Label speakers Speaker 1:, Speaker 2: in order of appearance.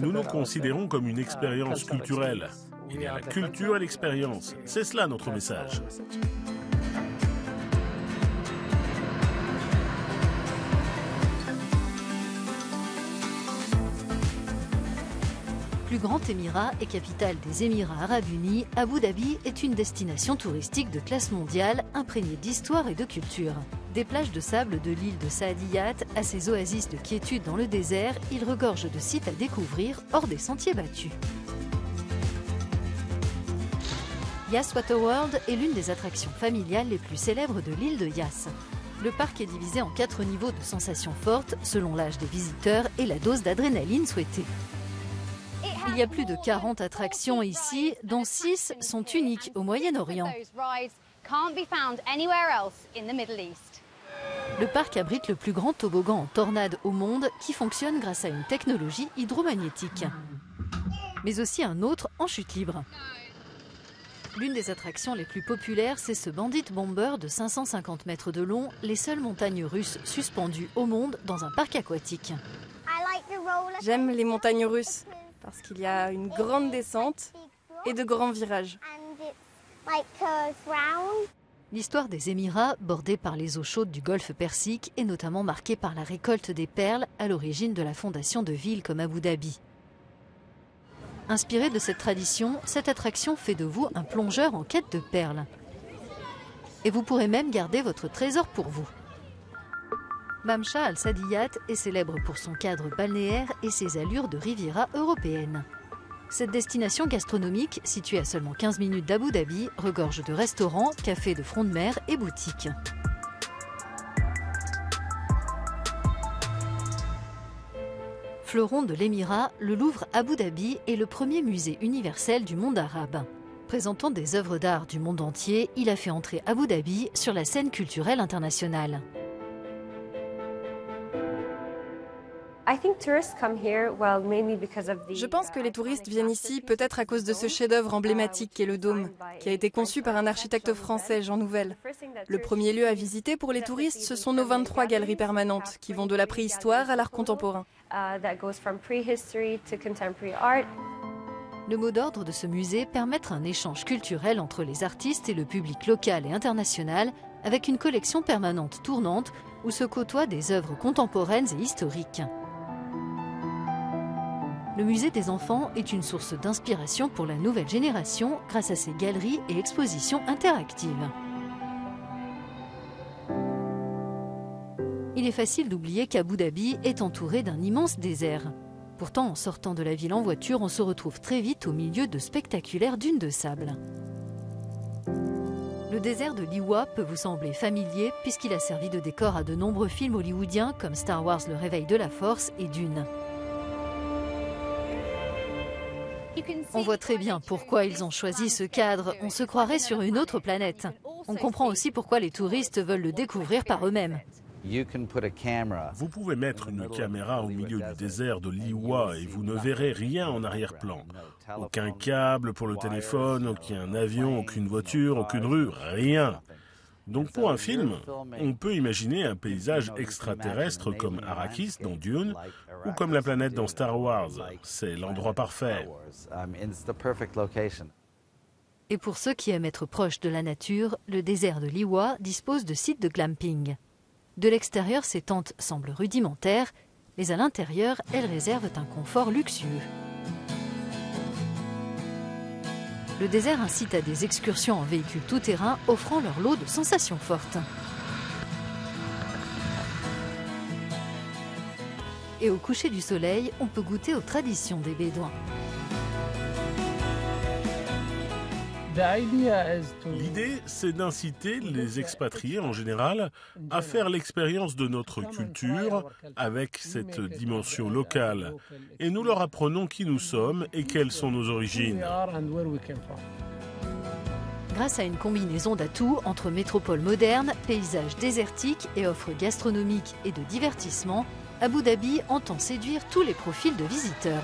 Speaker 1: Nous nous considérons comme une expérience culturelle. Il y a la culture et l'expérience. C'est cela notre message.
Speaker 2: Plus grand émirat et capitale des Émirats arabes unis, Abu Dhabi est une destination touristique de classe mondiale imprégnée d'histoire et de culture. Des plages de sable de l'île de Saadiyat à ses oasis de quiétude dans le désert, il regorge de sites à découvrir hors des sentiers battus. Yas Waterworld est l'une des attractions familiales les plus célèbres de l'île de Yas. Le parc est divisé en 4 niveaux de sensations fortes selon l'âge des visiteurs et la dose d'adrénaline souhaitée. Il y a plus de 40 attractions ici, dont 6 sont uniques au Moyen-Orient. Le parc abrite le plus grand toboggan en tornade au monde qui fonctionne grâce à une technologie hydromagnétique. Mais aussi un autre en chute libre. L'une des attractions les plus populaires, c'est ce Bandit Bomber de 550 mètres de long, les seules montagnes russes suspendues au monde dans un parc aquatique.
Speaker 3: J'aime les montagnes russes parce qu'il y a une grande descente et de grands virages.
Speaker 2: L'histoire des Émirats, bordée par les eaux chaudes du golfe Persique, est notamment marquée par la récolte des perles à l'origine de la fondation de villes comme Abu Dhabi. Inspirée de cette tradition, cette attraction fait de vous un plongeur en quête de perles. Et vous pourrez même garder votre trésor pour vous. Mamcha Al Saadiyat est célèbre pour son cadre balnéaire et ses allures de Riviera européenne. Cette destination gastronomique, située à seulement 15 minutes d'Abu Dhabi, regorge de restaurants, cafés de front de mer et boutiques. Fleuron de l'Émirat, le Louvre Abu Dhabi est le premier musée universel du monde arabe. Présentant des œuvres d'art du monde entier, il a fait entrer Abu Dhabi sur la scène culturelle internationale.
Speaker 3: Je pense que les touristes viennent ici peut-être à cause de ce chef-d'œuvre emblématique qu'est le dôme, qui a été conçu par un architecte français, Jean Nouvel. Le premier lieu à visiter pour les touristes, ce sont nos 23 galeries permanentes, qui vont de la préhistoire à l'art contemporain.
Speaker 2: Le mot d'ordre de ce musée, permettre un échange culturel entre les artistes et le public local et international, avec une collection permanente tournante où se côtoient des œuvres contemporaines et historiques. Le musée des enfants est une source d'inspiration pour la nouvelle génération grâce à ses galeries et expositions interactives. Il est facile d'oublier qu'Abu Dhabi est entouré d'un immense désert. Pourtant, en sortant de la ville en voiture, on se retrouve très vite au milieu de spectaculaires dunes de sable. Le désert de Liwa peut vous sembler familier puisqu'il a servi de décor à de nombreux films hollywoodiens comme Star Wars, Le Réveil de la Force et Dune. On voit très bien pourquoi ils ont choisi ce cadre, on se croirait sur une autre planète. On comprend aussi pourquoi les touristes veulent le découvrir par eux-mêmes.
Speaker 1: Vous pouvez mettre une caméra au milieu du désert de Liwa et vous ne verrez rien en arrière-plan. Aucun câble pour le téléphone, aucun avion, aucune voiture, aucune rue, rien. Donc pour un film, on peut imaginer un paysage extraterrestre comme Arrakis dans Dune ou comme la planète dans Star Wars. C'est l'endroit parfait.
Speaker 2: Et pour ceux qui aiment être proches de la nature, le désert de Liwa dispose de sites de glamping. De l'extérieur, ces tentes semblent rudimentaires, mais à l'intérieur, elles réservent un confort luxueux. Le désert incite à des excursions en véhicule tout-terrain, offrant leur lot de sensations fortes. Et au coucher du soleil, on peut goûter aux traditions des Bédouins.
Speaker 1: L'idée, c'est d'inciter les expatriés en général à faire l'expérience de notre culture avec cette dimension locale. Et nous leur apprenons qui nous sommes et quelles sont nos origines.
Speaker 2: Grâce à une combinaison d'atouts entre métropole moderne, paysages désertiques et offres gastronomiques et de divertissement, Abu Dhabi entend séduire tous les profils de visiteurs.